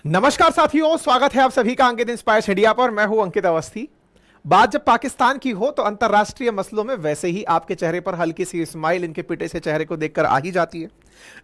नमस्कार साथियों, स्वागत है आप सभी का अंकित इंस्पायर्स इंडिया पर। मैं हूं अंकित अवस्थी। बात जब पाकिस्तान की हो तो अंतर्राष्ट्रीय मसलों में वैसे ही आपके चेहरे पर हल्की सी स्माइल इनके पिटे से चेहरे को देखकर आ ही जाती है।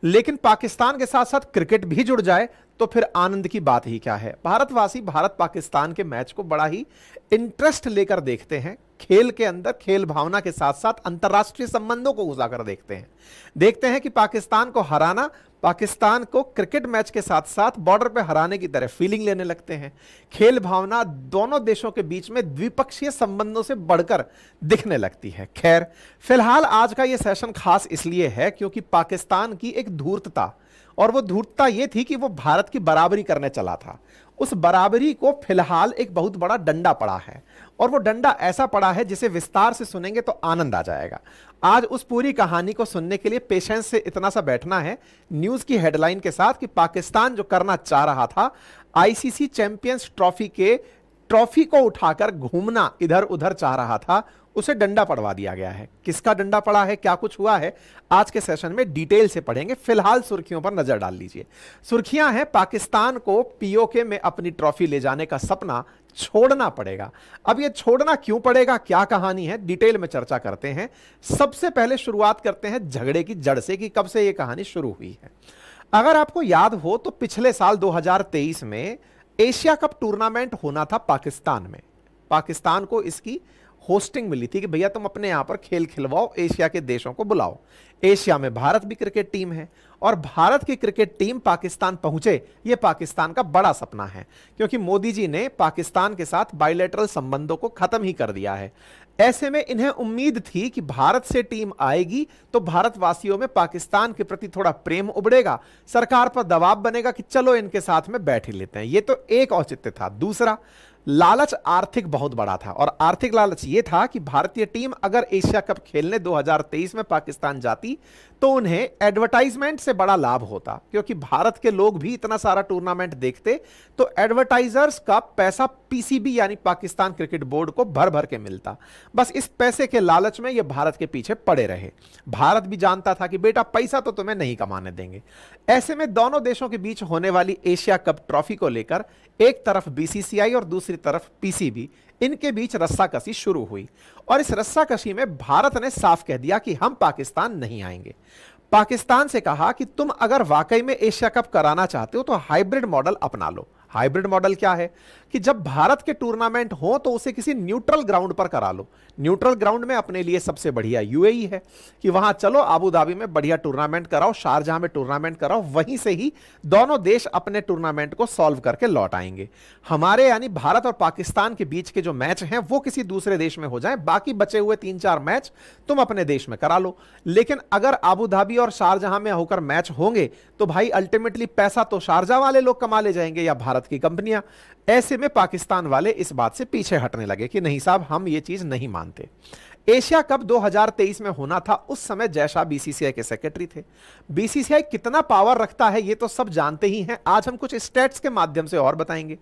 लेकिन पाकिस्तान के साथ साथ क्रिकेट भी जुड़ जाए तो फिर आनंद की बात ही क्या है। भारतवासी भारत पाकिस्तान के मैच को बड़ा ही इंटरेस्ट लेकर देखते हैं। खेल के अंदर खेल भावना के साथ साथ अंतर्राष्ट्रीय संबंधों को घुसाकर देखते हैं कि पाकिस्तान को हराना पाकिस्तान को क्रिकेट मैच के साथ साथ बॉर्डर पे हराने की तरह फीलिंग लेने लगते हैं। खेल भावना दोनों देशों के बीच में द्विपक्षीय संबंधों से बढ़कर दिखने लगती है। खैर, फिलहाल आज का यह सेशन खास इसलिए है क्योंकि पाकिस्तान की एक धूर्तता, और वो धूर्तता ये थी कि वो भारत की बराबरी करने चला था। उस बराबरी को फिलहाल एक बहुत बड़ा डंडा पड़ा है, और वो डंडा ऐसा पड़ा है जिसे विस्तार से सुनेंगे तो आनंद आ जाएगा। आज उस पूरी कहानी को सुनने के लिए पेशेंस से इतना सा बैठना है न्यूज की हेडलाइन के साथ कि पाकिस्तान जो करना चाह रहा था, आईसीसी चैंपियंस ट्रॉफी को उठाकर घूमना इधर उधर चाह रहा था, उसे डंडा पड़वा दिया गया है। किसका डंडा पड़ा है, क्या कुछ हुआ है, आज के सेशन में डिटेल से पढ़ेंगे। फिलहाल सुर्खियों पर नजर डाल लीजिए। सुर्खियां हैं, पाकिस्तान को पीओके में अपनी ट्रॉफी ले जाने का सपना छोड़ना पड़ेगा। अब यह छोड़ना क्यों पड़ेगा, क्या कहानी है, डिटेल में चर्चा करते हैं। सबसे पहले शुरुआत करते हैं झगड़े की जड़ से कि कब से यह कहानी शुरू हुई है। अगर आपको याद हो तो पिछले साल 2023 में एशिया कप टूर्नामेंट होना था पाकिस्तान में। पाकिस्तान को इसकी होस्टिंग मिली थी कि भैया तुम अपने यहां पर खेल खिलवाओ, एशिया के देशों को बुलाओ। एशिया में भारत भी क्रिकेट टीम है, और भारत की क्रिकेट टीम पाकिस्तान पहुंचे, यह पाकिस्तान का बड़ा सपना है, क्योंकि मोदी जी ने पाकिस्तान के साथ बायलैटरल संबंधों को खत्म ही कर दिया है। ऐसे में इन्हें उम्मीद थी कि भारत से टीम आएगी तो भारतवासियों में पाकिस्तान के प्रति थोड़ा प्रेम उबड़ेगा, सरकार पर दबाव बनेगा कि चलो इनके साथ में बैठ ही लेते हैं। यह तो एक औचित्य था। दूसरा, लालच आर्थिक बहुत बड़ा था, और आर्थिक लालच यह था कि भारतीय टीम अगर एशिया कप खेलने 2023 में पाकिस्तान जाती तो उन्हें एडवर्टाइजमेंट से बड़ा लाभ होता, क्योंकि भारत के लोग भी इतना सारा टूर्नामेंट देखते तो एडवर्टाइजर्स का पैसा पीसीबी यानी पाकिस्तान क्रिकेट बोर्ड को भर भर के मिलता। बस इस पैसे के लालच में ये भारत के पीछे पड़े रहे। भारत भी जानता था कि बेटा पैसा तो तुम्हें नहीं कमाने देंगे। ऐसे में दोनों देशों के बीच होने वाली एशिया कप ट्रॉफी को लेकर एक तरफ बीसीसीआई और दूसरी तरफ पीसीबी, इनके बीच रस्साकसी शुरू हुई। और इस रस्साकसी में भारत ने साफ कह दिया कि हम पाकिस्तान नहीं आएंगे। पाकिस्तान से कहा कि तुम अगर वाकई में एशिया कप कराना चाहते हो तो हाइब्रिड मॉडल अपना लो। हाइब्रिड मॉडल क्या है कि जब भारत के टूर्नामेंट हो तो उसे किसी न्यूट्रल ग्राउंड पर करा लो। न्यूट्रल ग्राउंड में अपने लिए सबसे बढ़िया यूएई है कि वहां चलो अबू धाबी में बढ़िया टूर्नामेंट कराओ, शारजाह में टूर्नामेंट कराओ, वहीं से ही दोनों देश अपने टूर्नामेंट को सॉल्व करके लौट आएंगे। हमारे यानी भारत और पाकिस्तान के बीच के जो मैच हैं वो किसी दूसरे देश में हो जाए, बाकी बचे हुए 3-4 मैच तुम अपने देश में करा लो। लेकिन अगर अबू धाबी और शारजाह में होकर मैच होंगे तो भाई अल्टीमेटली पैसा तो शारजाह वाले लोग कमा ले जाएंगे या भारत की कंपनियां। ऐसे में पाकिस्तान वाले इस बात से पीछे हटने लगे कि नहीं साहब, हम ये चीज नहीं मानते। एशिया कप 2023 में होना था, उस समय जय शाह बीसीसीआई के सेक्रेटरी थे। बीसीसीआई कितना पावर रखता है ये तो सब जानते ही हैं। आज हम कुछ स्टैट्स के माध्यम से और बताएंगे।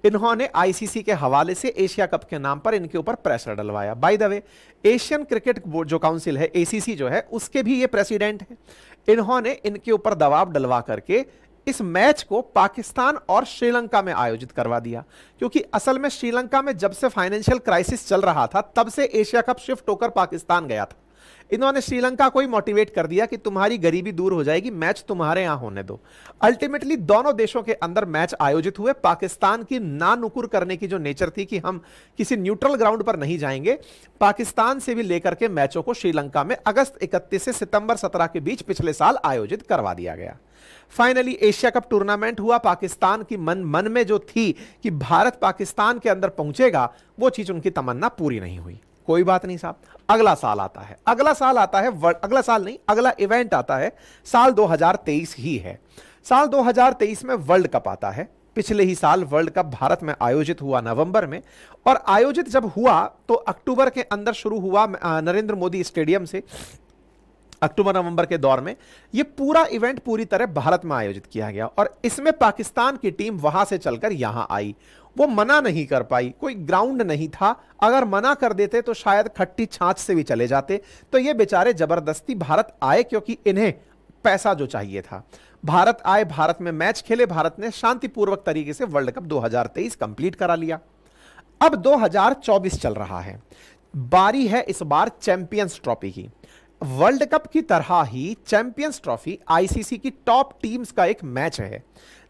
इन्होंने आईसीसी के हवाले से एशिया कप के नाम पर इनके ऊपर प्रेशर डलवाया। By the way, Asian cricket board जो काउंसिल है, एसीसी जो है, उसके भी ये प्रेसिडेंट है। इन्होंने इनके ऊपर दबाव डलवा करके इस मैच को पाकिस्तान और श्रीलंका में आयोजित करवा दिया, क्योंकि असल में श्रीलंका में जब से फाइनेंशियल क्राइसिस चल रहा था तब से एशिया कप शिफ्ट होकर पाकिस्तान गया था। इन्होंने श्रीलंका को ही मोटिवेट कर दिया कि तुम्हारी गरीबी दूर हो जाएगी, मैच तुम्हारे यहां होने दो। अल्टीमेटली दोनों देशों के अंदर मैच आयोजित हुए। पाकिस्तान की ना नुकुर करने की जो नेचर थी कि हम किसी न्यूट्रल ग्राउंड पर नहीं जाएंगे, पाकिस्तान से भी लेकर के मैचों को श्रीलंका में अगस्त 31 से सितंबर 17 के बीच पिछले साल आयोजित करवा दिया गया। फाइनली एशिया कप टूर्नामेंट हुआ। पाकिस्तान की मन में जो थी कि भारत पाकिस्तान के अंदर पहुंचेगा, वो चीज उनकी तमन्ना पूरी नहीं हुई। कोई बात नहीं साहब, अगला साल आता है, अगला साल नहीं, अगला इवेंट आता है, साल 2023 ही है। साल 2023 में वर्ल्ड कप आता है। पिछले ही साल वर्ल्ड कप भारत में आयोजित हुआ नवंबर में, और आयोजित जब हुआ तो अक्टूबर के अंदर शुरू हुआ नरेंद्र मोदी स्टेडियम से। अक्टूबर नवंबर के दौर में यह पूरा इवेंट पूरी तरह भारत में आयोजित किया गया, और इसमें पाकिस्तान की टीम वहां से चलकर यहां आई। वो मना नहीं कर पाई, कोई ग्राउंड नहीं था। अगर मना कर देते तो शायद खट्टी छाछ से भी चले जाते। तो ये बेचारे जबरदस्ती भारत आए, क्योंकि इन्हें पैसा जो चाहिए था। भारत आए, भारत में मैच खेले, भारत ने शांतिपूर्वक तरीके से वर्ल्ड कप 2023 कंप्लीट करा लिया। अब 2024 चल रहा है, बारी है इस बार चैंपियंस ट्रॉफी की। वर्ल्ड कप की तरह ही चैंपियंस ट्रॉफी आईसीसी की टॉप टीम्स का एक मैच है।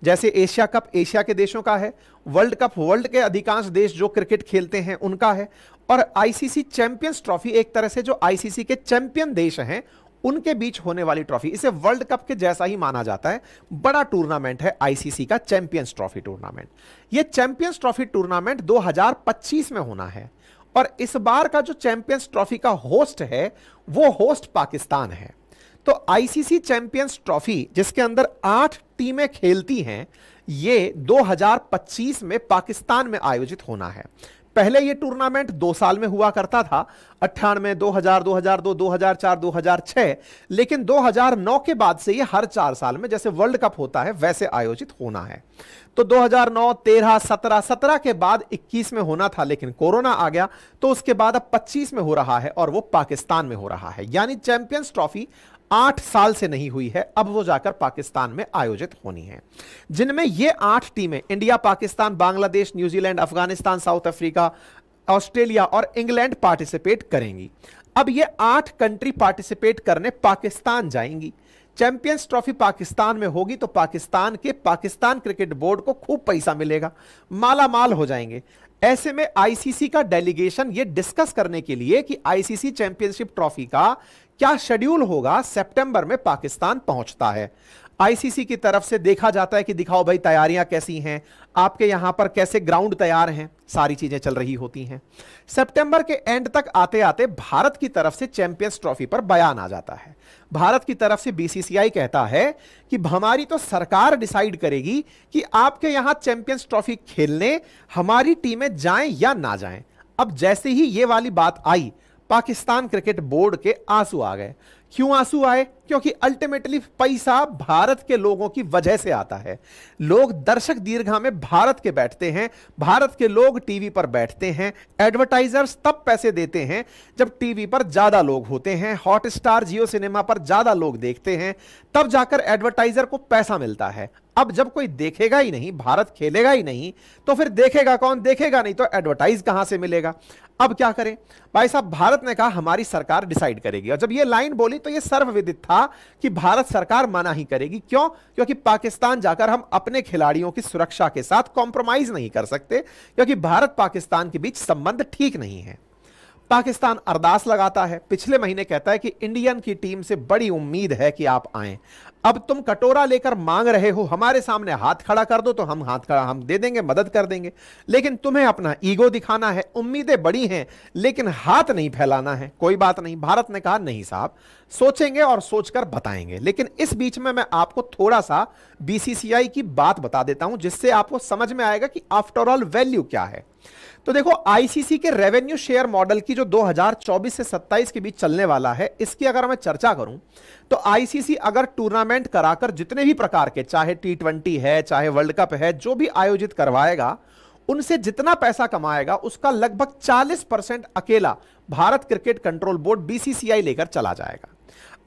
जैसे एशिया कप एशिया के देशों का है, वर्ल्ड कप वर्ल्ड के अधिकांश देश जो क्रिकेट खेलते हैं उनका है, और आईसीसी चैंपियंस ट्रॉफी एक तरह से जो आईसीसी के चैंपियन देश हैं उनके बीच होने वाली ट्रॉफी। इसे वर्ल्ड कप के जैसा ही माना जाता है। बड़ा टूर्नामेंट है आईसीसी का चैंपियंस ट्रॉफी टूर्नामेंट। यह चैंपियंस ट्रॉफी टूर्नामेंट 2025 में होना है, और इस बार का जो चैंपियंस ट्रॉफी का होस्ट है वो होस्ट पाकिस्तान है। तो आईसीसी चैंपियंस ट्रॉफी जिसके अंदर 8 टीमें खेलती हैं, ये 2025 में पाकिस्तान में आयोजित होना है। पहले ये टूर्नामेंट 2 साल में हुआ करता था, 98, 2000, 2002, 2004, 2006, लेकिन 2009 के बाद से ये हर 4 साल में जैसे वर्ल्ड कप होता है वैसे आयोजित होना है। तो 2009, 13, 17 के बाद 21 में होना था, लेकिन कोरोना आ गया, तो उसके बाद अब 25 में हो रहा है, और वो पाकिस्तान में हो रहा है। यानी चैंपियंस ट्रॉफी 8 साल से नहीं हुई है, अब वो जाकर पाकिस्तान में आयोजित होनी है, जिनमें ये 8 टीमें India, Pakistan, Bangladesh, New Zealand, Afghanistan, south Africa, Australia और इंग्लैंड पार्टिसिपेट करेंगी। अब ये 8 कंट्री पार्टिसिपेट करने पाकिस्तान जाएंगी। चैंपियंस ट्रॉफी पाकिस्तान में होगी तो पाकिस्तान क्रिकेट बोर्ड को खूब पैसा मिलेगा, माला माल हो जाएंगे। ऐसे में आईसीसी का डेलीगेशन ये डिस्कस करने के लिए कि आईसीसी चैंपियनशिप ट्रॉफी का क्या शेड्यूल होगा, सितंबर में पाकिस्तान पहुंचता है। आईसीसी की तरफ से देखा जाता है कि दिखाओ भाई तैयारियां कैसी हैं, आपके यहां पर कैसे ग्राउंड तैयार हैं, सारी चीजें चल रही होती हैं। सितंबर के एंड तक आते आते भारत की तरफ से चैंपियंस ट्रॉफी पर बयान आ जाता है। भारत की तरफ से बीसीसीआई कहता है कि हमारी तो सरकार डिसाइड करेगी कि आपके यहां चैंपियंस ट्रॉफी खेलने हमारी टीमें जाएं या ना जाएं। अब जैसे ही ये वाली बात आई, पाकिस्तान क्रिकेट बोर्ड के आंसू आ गए। क्यों आंसू आए? क्योंकि अल्टीमेटली पैसा भारत के लोगों की वजह से आता है। लोग दर्शक दीर्घा में भारत के बैठते हैं, भारत के लोग टीवी पर बैठते हैं। एडवर्टाइजर्स तब पैसे देते हैं जब टीवी पर ज्यादा लोग होते हैं, हॉटस्टार, जियो सिनेमा पर ज्यादा लोग देखते हैं, तब जाकर एडवर्टाइजर को पैसा मिलता है। अब जब कोई देखेगा ही नहीं, भारत खेलेगा ही नहीं, तो फिर देखेगा कौन? देखेगा नहीं तो एडवर्टाइज कहां से मिलेगा? अब क्या करें भाई साहब? भारत ने कहा हमारी सरकार डिसाइड करेगी, और जब ये लाइन बोली तो ये सर्वविदित था कि भारत सरकार मना ही करेगी। क्यों? क्योंकि पाकिस्तान जाकर हम अपने खिलाड़ियों की सुरक्षा के साथ कॉम्प्रोमाइज नहीं कर सकते, क्योंकि भारत पाकिस्तान के बीच संबंध ठीक नहीं है। पाकिस्तान अरदास लगाता है, पिछले महीने कहता है कि इंडियन की टीम से बड़ी उम्मीद है कि आप आएं। अब तुम कटोरा लेकर मांग रहे हो, हमारे सामने हाथ खड़ा कर दो तो हम हाथ खड़ा हम दे देंगे, मदद कर देंगे, लेकिन तुम्हें अपना ईगो दिखाना है, उम्मीदें बड़ी हैं लेकिन हाथ नहीं फैलाना है। कोई बात नहीं, भारत ने कहा नहीं साहब, सोचेंगे और सोचकर बताएंगे। लेकिन इस बीच में मैं आपको थोड़ा सा बीसीसीआई की बात बता देता हूं, जिससे आपको समझ में आएगा कि आफ्टर ऑल वैल्यू क्या है। तो देखो, आईसीसी के रेवेन्यू शेयर मॉडल की जो 2024 से 27 के बीच चलने वाला है, इसकी अगर मैं चर्चा करूं तो आईसीसी अगर टूर्नामेंट कराकर जितने भी प्रकार के, चाहे T20 है, चाहे वर्ल्ड कप है, जो भी आयोजित करवाएगा, उनसे जितना पैसा कमाएगा उसका लगभग 40% अकेला Bharat cricket control board BCCI लेकर चला जाएगा।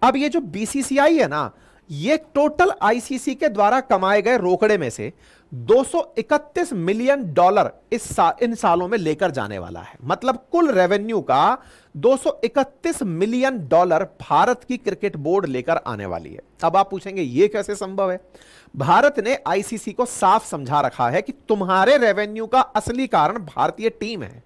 अब ये जो बीसीसीआई है ना, ये टोटल आईसीसी के द्वारा कमाए गए रोकड़े में से $231 मिलियन इन सालों में लेकर जाने वाला है। मतलब कुल रेवेन्यू का $231 मिलियन भारत की क्रिकेट बोर्ड लेकर आने वाली है। अब आप पूछेंगे ये कैसे संभव है? भारत ने आईसीसी को साफ समझा रखा है कि तुम्हारे रेवेन्यू का असली कारण भारतीय टीम है।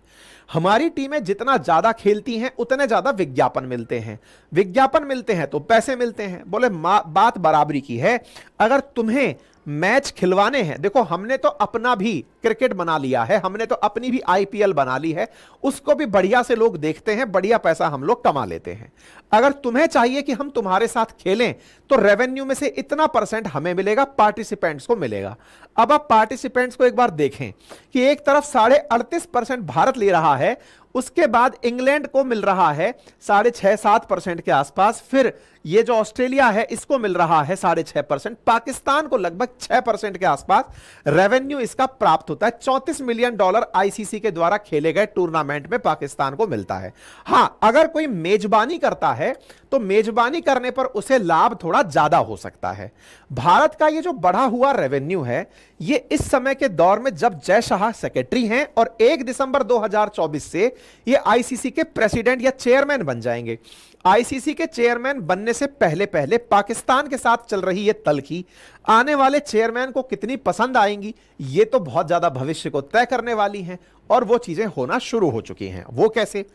हमारी टीमें जितना ज्यादा खेलती हैं उतने ज्यादा विज्ञापन मिलते हैं, विज्ञापन मिलते हैं तो पैसे मिलते हैं। बोले बात बराबरी की है। अगर तुम्हें मैच खिलवाने हैं, देखो हमने तो अपना भी क्रिकेट बना लिया है, हमने तो अपनी भी आईपीएल बना ली है, उसको भी बढ़िया से लोग देखते हैं, बढ़िया पैसा हम लोग कमा लेते हैं। अगर तुम्हें चाहिए कि हम तुम्हारे साथ खेलें तो रेवेन्यू में से इतना % हमें मिलेगा, पार्टिसिपेंट्स को मिलेगा। अब आप पार्टिसिपेंट्स को एक बार देखें कि एक तरफ 38.5% भारत ले रहा है उसके बाद इंग्लैंड को मिल रहा है 6.5-7% के आसपास, फिर ये जो ऑस्ट्रेलिया है इसको मिल रहा है 6.5%, पाकिस्तान को लगभग 6% के आसपास रेवेन्यू इसका प्राप्त होता है। $34 मिलियन आईसीसी के द्वारा खेले गए टूर्नामेंट में पाकिस्तान को मिलता है। हां, अगर कोई मेजबानी करता है तो मेजबानी करने पर उसे लाभ थोड़ा ज्यादा हो सकता है। भारत का ये जो बढ़ा हुआ रेवेन्यू है, ये इस समय के दौर में जब जय शाह सेक्रेटरी हैं और 1 दिसंबर 2024 से ये आईसीसी के प्रेसिडेंट या चेयरमैन बन जाएंगे। आईसीसी के चेयरमैन बनने से पहले पहले पाकिस्तान के साथ चल रही ये तल्खी आने वाले चेयरमैन को कितनी पसंद आएंगी, ये तो बहुत ज्यादा भविष्य को तय करने वाली हैं, और वो चीजें होना शुरू हो चुकी हैं। वो कैसे?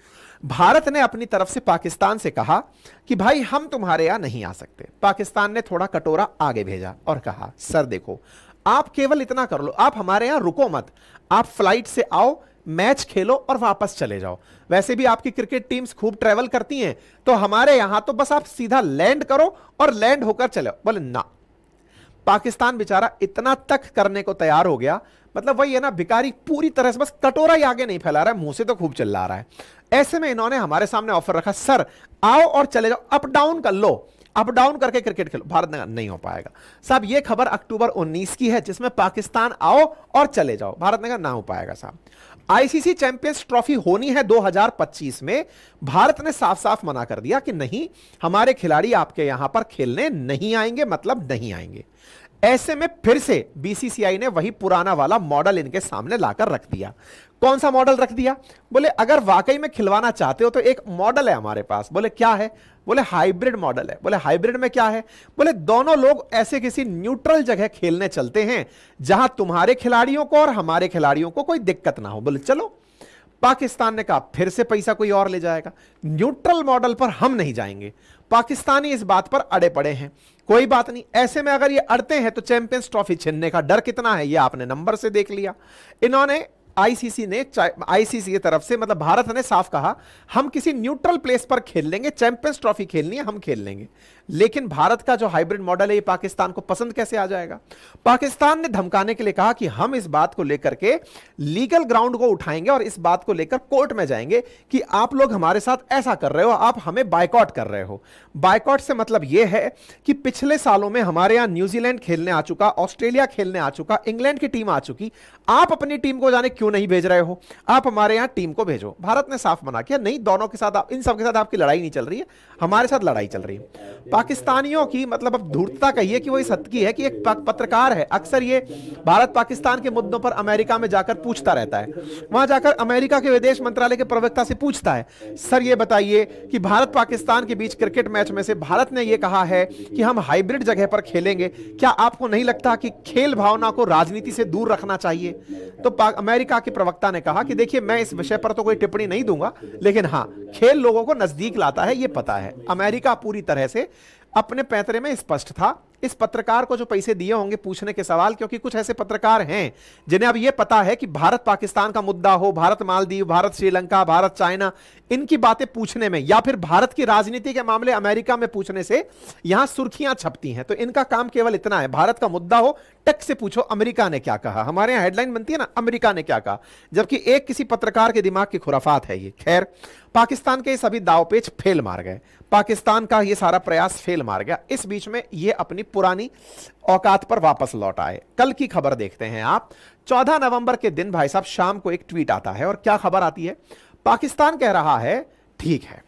भारत ने अपनी तरफ से पाकिस्तान से कहा कि भाई हम तुम्हारे यहां नहीं आ सकते। पाकिस्तान ने थोड़ा कटोरा आगे भेजा और कहा, सर देखो, आप केवल इतना कर लो, आप हमारे यहां रुको मत, आप फ्लाइट से आओ, मैच खेलो और वापस चले जाओ। वैसे भी आपकी क्रिकेट टीम्स खूब ट्रेवल करती हैं, तो हमारे यहां तो बस आप सीधा लैंड करो और लैंड होकर चले। बोले ना, पाकिस्तान बेचारा इतना तक करने को तैयार हो गया, मतलब वही है ना, भिखारी पूरी तरह से बस कटोरा ही आगे नहीं फैला रहा है, मुंह से तो खूब चिल्ला रहा है। ऐसे में इन्होंने हमारे सामने ऑफर रखा, सर आओ और चले जाओ, अप डाउन कर लो, अप डाउन करके क्रिकेट खेलो। भारत ने नहीं हो पाएगा साहब। ये खबर अक्टूबर 19 की है, जिसमें पाकिस्तान आओ और चले जाओ। भारत ने कहा ना हो पाएगा साहब। आईसीसी चैंपियंस ट्रॉफी होनी है 2025 में, भारत ने साफ साफ मना कर दिया कि नहीं, हमारे खिलाड़ी आपके यहां पर खेलने नहीं आएंगे, मतलब नहीं आएंगे। ऐसे में फिर से बीसीसीआई ने वही पुराना वाला मॉडल इनके सामने लाकर रख दिया। कौन सा मॉडल रख दिया? बोले अगर वाकई में खिलवाना चाहते हो तो एक मॉडल है हमारे पास। बोले क्या है? बोले हाइब्रिड मॉडल है। बोले हाइब्रिड में क्या है? बोले दोनों लोग ऐसे किसी न्यूट्रल जगह खेलने चलते हैं जहां तुम्हारे खिलाड़ियों को और हमारे खिलाड़ियों को कोई दिक्कत ना हो। बोले चलो। पाकिस्तान ने कहा फिर से पैसा कोई और ले जाएगा, न्यूट्रल मॉडल पर हम नहीं जाएंगे। पाकिस्तानी इस बात पर अड़े पड़े हैं। कोई बात नहीं, ऐसे में अगर ये अड़ते हैं तो चैंपियंस ट्रॉफी छीनने का डर कितना है ये आपने नंबर से देख लिया। इन्होंने आईसीसी की तरफ से, मतलब भारत ने साफ कहा हम किसी न्यूट्रल प्लेस पर खेल लेंगे, चैंपियंस ट्रॉफी खेलनी है हम खेल लेंगे। लेकिन भारत का जो हाइब्रिड मॉडल है ये पाकिस्तान को पसंद कैसे आ जाएगा? पाकिस्तान ने धमकाने के लिए कहा कि हम इस बात को लेकर के लीगल ग्राउंड को उठाएंगे और इस बात को लेकर कोर्ट में जाएंगे कि आप लोग हमारे साथ ऐसा कर रहे हो, आप हमें बायकॉट कर रहे हो। बायकॉट से मतलब यह है कि पिछले सालों में हमारे यहां न्यूजीलैंड खेलने आ चुका, ऑस्ट्रेलिया खेलने आ चुका, इंग्लैंड की टीम आ चुकी, आप अपनी टीम को जाने क्यों नहीं भेज रहे हो? आप हमारे यहां टीम को भेजो। भारत ने साफ मना किया, नहीं, दोनों के साथ, इन सब के साथ आपकी लड़ाई नहीं चल रही है, हमारे साथ लड़ाई चल रही है। पाकिस्तानियों की मतलब अब धूर्तता कहिए कि वो इस हद की है कि एक पत्रकार है, अक्सर ये भारत पाकिस्तान के मुद्दों पर अमेरिका में जाकर पूछता रहता है। वहां जाकर अमेरिका के विदेश मंत्रालय के प्रवक्ता से पूछता है, सर ये बताइए कि भारत पाकिस्तान के बीच क्रिकेट मैच में से भारत ने ये कहा है कि हम हाइब्रिड जगह पर खेलेंगे, क्या आपको नहीं लगता कि खेल भावना को राजनीति से दूर रखना चाहिए? तो अमेरिका के प्रवक्ता ने कहा कि देखिए मैं इस विषय पर तो कोई टिप्पणी नहीं दूंगा, लेकिन हां, खेल लोगों को नजदीक लाता है, ये पता है। अमेरिका पूरी तरह से अपने पैंतरे में स्पष्ट था। इस पत्रकार को जो पैसे दिए होंगे पूछने के सवाल, क्योंकि कुछ ऐसे पत्रकार हैं जिन्हें अब यह पता है कि भारत पाकिस्तान का मुद्दा हो, भारत मालदीव, भारत श्रीलंका, भारत चाइना, इनकी बातें पूछने में या फिर भारत की राजनीति के मामले अमेरिका में पूछने से यहां सुर्खियां छपती हैं। तो इनका काम केवल इतना है, भारत का मुद्दा हो टक से पूछो अमेरिका ने क्या कहा। हमारे यहां हेडलाइन बनती है ना, अमेरिका ने क्या कहा, जबकि एक किसी पत्रकार के दिमाग की खुराफात है ये। खैर, पाकिस्तान के सभी दावपेच फेल मार गए, पाकिस्तान का ये सारा प्रयास फेल मार गया। इस बीच में ये अपनी पुरानी औकात पर वापस लौट आए। कल की खबर देखते हैं आप। 14 नवंबर के दिन भाई साहब शाम को एक ट्वीट आता है और क्या खबर आती है? पाकिस्तान कह रहा है ठीक है,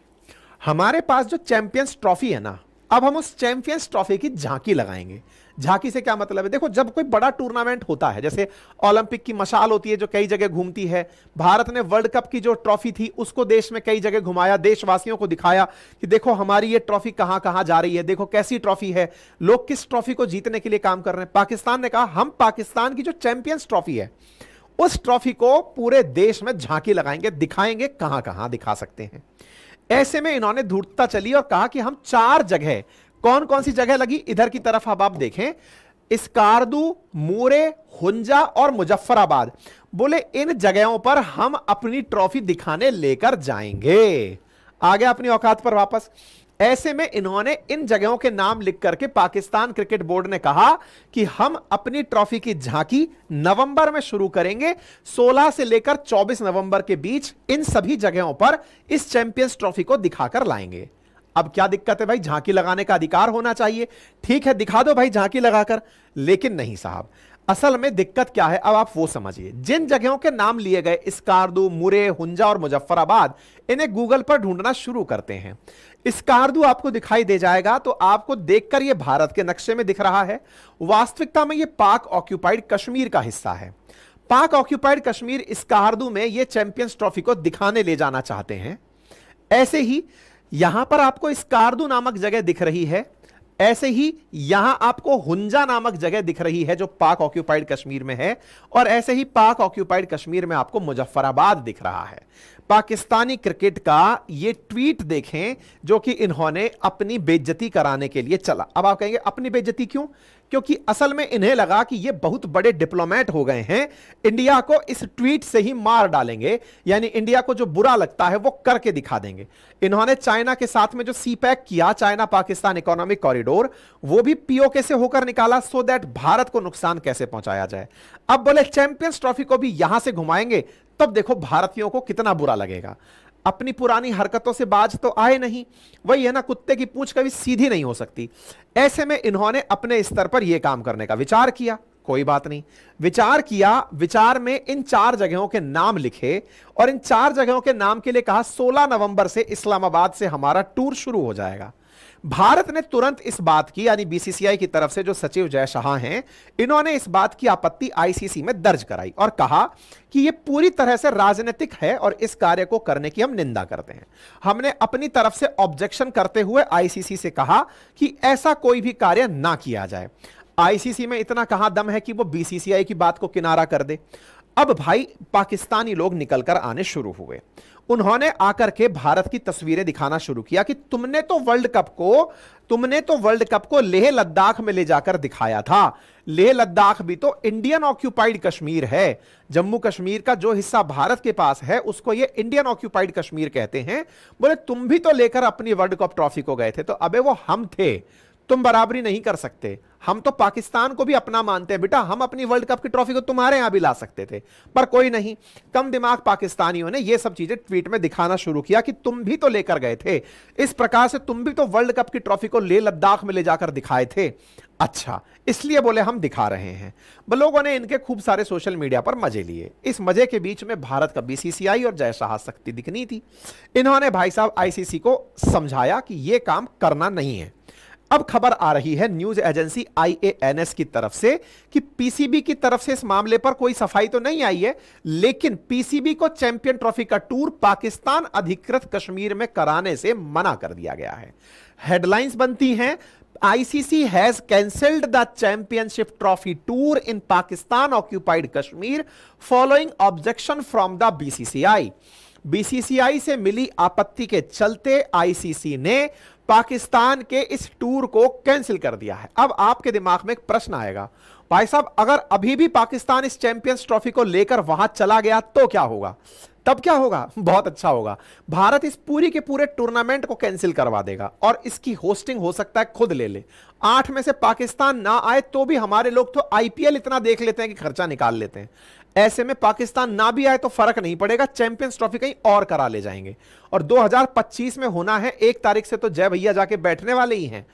हमारे पास जो चैंपियंस ट्रॉफी है ना, अब हम उस चैंपियंस ट्रॉफी की झांकी लगाएंगे। झांकी से क्या मतलब है? देखो, जब कोई बड़ा टूर्नामेंट होता है, जैसे ओलंपिक की मशाल होती है जो कई जगह घूमती है, भारत ने वर्ल्ड कप की जो ट्रॉफी थी उसको देश में कई जगह घुमाया, देशवासियों को दिखाया कि देखो हमारी ये ट्रॉफी कहां कहां जा रही है, देखो कैसी ट्रॉफी है, लोग किस ट्रॉफी को जीतने के लिए काम कर रहे हैं। पाकिस्तान ने कहा हम पाकिस्तान की जो चैंपियंस ट्रॉफी है उस ट्रॉफी को पूरे देश में झांकी लगाएंगे, दिखाएंगे कहां कहां दिखा सकते हैं। ऐसे में इन्होंने धूर्तता चली और कहा कि हम 4 जगह, कौन कौन सी जगह लगी इधर की तरफ अब आप देखें, स्कार्दू, मूरे, हुंजा और मुजफ्फराबाद। बोले इन जगहों पर हम अपनी ट्रॉफी दिखाने लेकर जाएंगे। आ गया अपनी औकात पर वापस। ऐसे में इन्होंने इन जगहों के नाम लिख करके पाकिस्तान क्रिकेट बोर्ड ने कहा कि हम अपनी ट्रॉफी की झांकी नवंबर में शुरू करेंगे। 16 से लेकर 24 नवंबर के बीच इन सभी जगहों पर इस चैंपियंस ट्रॉफी को दिखाकर लाएंगे। अब क्या दिक्कत है भाई, झांकी लगाने का अधिकार होना चाहिए, ठीक है दिखा दो भाई झांकी लगाकर। लेकिन नहीं साहब, असल में दिक्कत क्या है अब आप वो समझिए। जिन जगहों के नाम लिए गए स्कार्दू, मुरे, हुंजा और मुजफ्फराबाद, इन्हें गूगल पर ढूंढना शुरू करते हैं। स्कार्दू आपको दिखाई दे जाएगा तो आपको देखकर यह भारत के नक्शे में दिख रहा है। वास्तविकता में यह पाक ऑक्यूपाइड कश्मीर का हिस्सा है। पाक ऑक्यूपाइड कश्मीर स्कार्दू में यह चैंपियंस ट्रॉफी को दिखाने ले जाना चाहते हैं। ऐसे ही यहां पर आपको स्कार्दू नामक जगह दिख रही है, ऐसे ही यहां आपको हुंजा नामक जगह दिख रही है जो पाक ऑक्यूपाइड कश्मीर में है, और ऐसे ही पाक ऑक्यूपाइड कश्मीर में आपको मुजफ्फराबाद दिख रहा है। पाकिस्तानी क्रिकेट का ये ट्वीट देखें जो कि इन्होंने अपनी बेइज्जती कराने के लिए चला। अब आप कहेंगे अपनी बेइज्जती क्यों? क्योंकि असल में इन्हें लगा कि ये बहुत बड़े डिप्लोमेट हो गए हैं, इंडिया को इस ट्वीट से ही मार डालेंगे, यानी इंडिया को जो बुरा लगता है वो करके दिखा देंगे। इन्होंने चाइना के साथ में जो सीपैक किया, चाइना पाकिस्तान इकोनॉमिक कॉरिडोर, वो भी पीओके से होकर निकाला सो दैट भारत को नुकसान कैसे पहुंचाया जाए। अब बोले चैंपियंस ट्रॉफी को भी यहां से घुमाएंगे, तब देखो भारतीयों को कितना बुरा लगेगा। अपनी पुरानी हरकतों से बाज तो आए नहीं, वही है ना, कुत्ते की पूंछ कभी सीधी नहीं हो सकती। ऐसे में इन्होंने अपने स्तर पर यह काम करने का विचार किया। कोई बात नहीं, विचार किया, विचार में इन 4 जगहों के नाम लिखे और इन 4 जगहों के नाम के लिए कहा 16 नवंबर से इस्लामाबाद से हमारा टूर शुरू हो जाएगा। भारत ने तुरंत इस बात की, यानी बीसीसीआई की तरफ से जो सचिव जय शाह हैं, इन्होंने इस बात की आपत्ति आईसीसी में दर्ज कराई और कहा कि यह पूरी तरह से राजनीतिक है और इस कार्य को करने की हम निंदा करते हैं। हमने अपनी तरफ से ऑब्जेक्शन करते हुए आईसीसी से कहा कि ऐसा कोई भी कार्य ना किया जाए। आईसीसी में इतना कहां दम है कि वो बीसीसीआई की बात को किनारा कर दे। अब भाई पाकिस्तानी लोग निकलकर आने शुरू हुए। उन्होंने आकर के भारत की तस्वीरें दिखाना शुरू किया कि तुमने तो वर्ल्ड कप को लेह लद्दाख में ले जाकर दिखाया था। लेह लद्दाख भी तो इंडियन ऑक्यूपाइड कश्मीर है। जम्मू कश्मीर का जो हिस्सा भारत के पास है उसको ये इंडियन ऑक्यूपाइड कश्मीर कहते हैं। बोले तुम भी तो लेकर अपनी वर्ल्ड कप ट्रॉफी को गए थे। तो अबे वो हम थे, तुम बराबरी नहीं कर सकते। हम तो पाकिस्तान को भी अपना मानते हैं बेटा, हम अपनी वर्ल्ड कप की ट्रॉफी को तुम्हारे यहां भी ला सकते थे, पर कोई नहीं। कम दिमाग पाकिस्तानियों ने यह सब चीजें ट्वीट में दिखाना शुरू किया कि तुम भी तो लेकर गए थे, इस प्रकार से तुम भी तो वर्ल्ड कप की ट्रॉफी को लेह लद्दाख में ले जाकर दिखाए थे। अच्छा, इसलिए बोले हम दिखा रहे हैं। लोगों ने इनके खूब सारे सोशल मीडिया पर मजे लिए। इस मजे के बीच में भारत का बीसीसीआई और जय शाह शक्ति दिखनी थी। इन्होंने भाई साहब आईसीसी को समझाया कि यह काम करना नहीं है। अब खबर आ रही है न्यूज एजेंसी आईएएनएस की तरफ से कि पीसीबी की तरफ से इस मामले पर कोई सफाई तो नहीं आई है, लेकिन पीसीबी को चैंपियन ट्रॉफी का टूर पाकिस्तान अधिकृत कश्मीर में कराने से मना कर दिया गया है। हेडलाइंस बनती हैं, ICC has cancelled the championship trophy tour in Pakistan occupied Kashmir following objection from the BCCI. BCCI से मिली आपत्ति के चलते आईसीसी ने पाकिस्तान के इस टूर को कैंसिल कर दिया है। अब आपके दिमाग में एक प्रश्न आएगा, भाई साहब अगर अभी भी पाकिस्तान इस चैंपियंस ट्रॉफी को लेकर वहां चला गया तो क्या होगा? तब क्या होगा? बहुत अच्छा होगा। भारत इस पूरी के पूरे टूर्नामेंट को कैंसिल करवा देगा और इसकी होस्टिंग हो सकता है खुद ले ले। 8 में से पाकिस्तान ना आए तो भी हमारे लोग तो आईपीएल इतना देख लेते हैं कि खर्चा निकाल लेते हैं। ऐसे में पाकिस्तान ना भी आए तो फर्क नहीं पड़ेगा, चैंपियंस ट्रॉफी कहीं और करा ले जाएंगे। और 2025 में होना है, 1 तारीख से तो जय भैया जाके बैठने वाले ही हैं।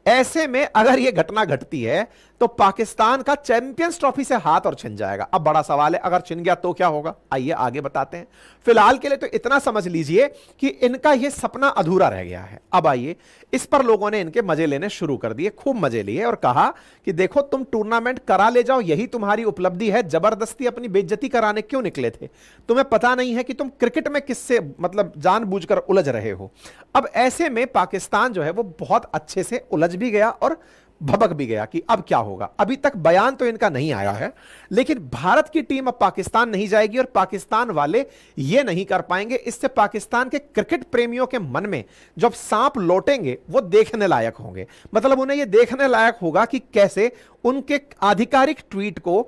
ऐसे में अगर यह घटना घटती है तो पाकिस्तान का चैंपियंस ट्रॉफी से हाथ और छिन जाएगा। अब बड़ा सवाल है, अगर छिन गया तो क्या होगा? आइए आगे बताते हैं। फिलहाल के लिए तो इतना समझ लीजिए कि इनका यह सपना अधूरा रह गया है। अब आइए, इस पर लोगों ने इनके मजे लेने शुरू कर दिए, खूब मजे लिए और कहा कि देखो तुम टूर्नामेंट करा ले जाओ, यही तुम्हारी उपलब्धि है, जबरदस्ती अपनी बेइज्जती कराने क्यों निकले थे? तुम्हें पता नहीं है कि तुम क्रिकेट में किससे मतलब जानबूझकर उलझ रहे हो। अब ऐसे में पाकिस्तान जो है वो बहुत अच्छे से उलझ भी गया और भबक भी गया कि अब क्या होगा। अभी तक बयान तो इनका नहीं आया है, लेकिन भारत की टीम अब पाकिस्तान नहीं जाएगी और पाकिस्तान वाले ये नहीं कर पाएंगे। इससे पाकिस्तान के क्रिकेट प्रेमियों के मन में जब सांप लौटेंगे वो देखने लायक होंगे। मतलब उन्हें यह देखने लायक होगा कि कैसे उनके आधिकारिक ट्वीट को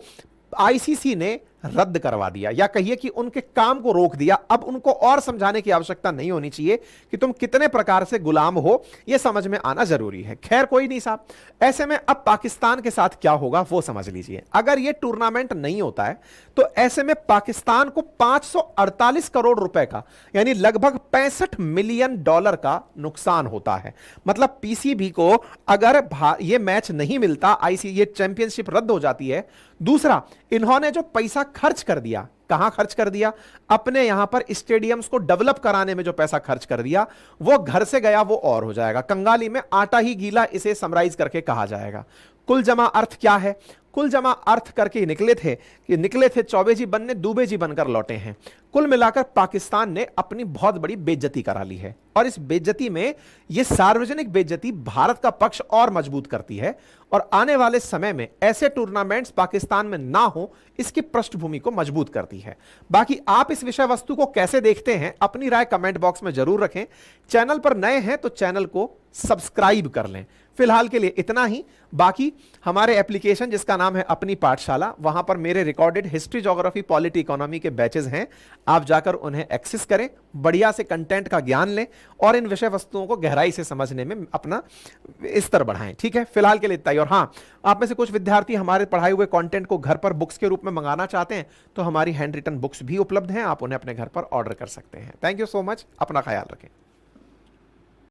आईसीसी ने रद्द करवा दिया, या कहिए कि उनके काम को रोक दिया। अब उनको और समझाने की आवश्यकता नहीं होनी चाहिए कि तुम कितने प्रकार से गुलाम हो, यह समझ में आना जरूरी है। खैर कोई नहीं साहब, ऐसे में अब पाकिस्तान के साथ क्या होगा वो समझ लीजिए। अगर यह टूर्नामेंट नहीं होता है तो ऐसे में पाकिस्तान को 548 करोड़ रुपए का, यानी लगभग $65 मिलियन का नुकसान होता है। मतलब पीसीबी को अगर यह मैच नहीं मिलता, आईसी ये चैंपियनशिप रद्द हो जाती है। दूसरा, इन्होंने जो पैसा खर्च कर दिया, कहां खर्च कर दिया? अपने यहां पर स्टेडियम्स को डेवलप कराने में जो पैसा खर्च कर दिया वो घर से गया वो और हो जाएगा। कंगाली में आटा ही गीला इसे समराइज करके कहा जाएगा। कुल जमा अर्थ क्या है? कुल जमा अर्थ करके निकले थे चौबे जी बनने, दूबे जी बनकर लौटे हैं। कुल मिलाकर पाकिस्तान ने अपनी बहुत बड़ी बेइज्जती करा ली है, और इस बेइज्जती में यह सार्वजनिक बेइज्जती भारत का पक्ष और मजबूत करती है, और आने वाले समय में ऐसे टूर्नामेंट्स पाकिस्तान में ना हो इसकी पृष्ठभूमि को मजबूत करती है। बाकी आप इस विषय वस्तु को कैसे देखते हैं, अपनी राय कमेंट बॉक्स में जरूर रखें। चैनल पर नए हैं तो चैनल को सब्सक्राइब कर लें। फिलहाल के लिए इतना ही। बाकी हमारे एप्लीकेशन जिसका नाम है अपनी पाठशाला, वहां पर मेरे recorded history, geography, polity, economy के बैचेस हैं। आप जाकर उन्हें एक्सेस करें, बढ़िया से कंटेंट का ज्ञान लें और इन विषय वस्तुओं को गहराई से समझने में अपना स्तर बढ़ाएं। ठीक है, फिलहाल के लिए इतना ही। और हाँ, आप में से कुछ विद्यार्थी हमारे पढ़ाए हुए कंटेंट को घर पर बुक्स के रूप में मंगाना चाहते हैं तो हमारी हैंड रिटन बुक्स भी उपलब्ध हैं, आप उन्हें अपने घर पर ऑर्डर कर सकते हैं। थैंक यू सो मच, अपना ख्याल रखें।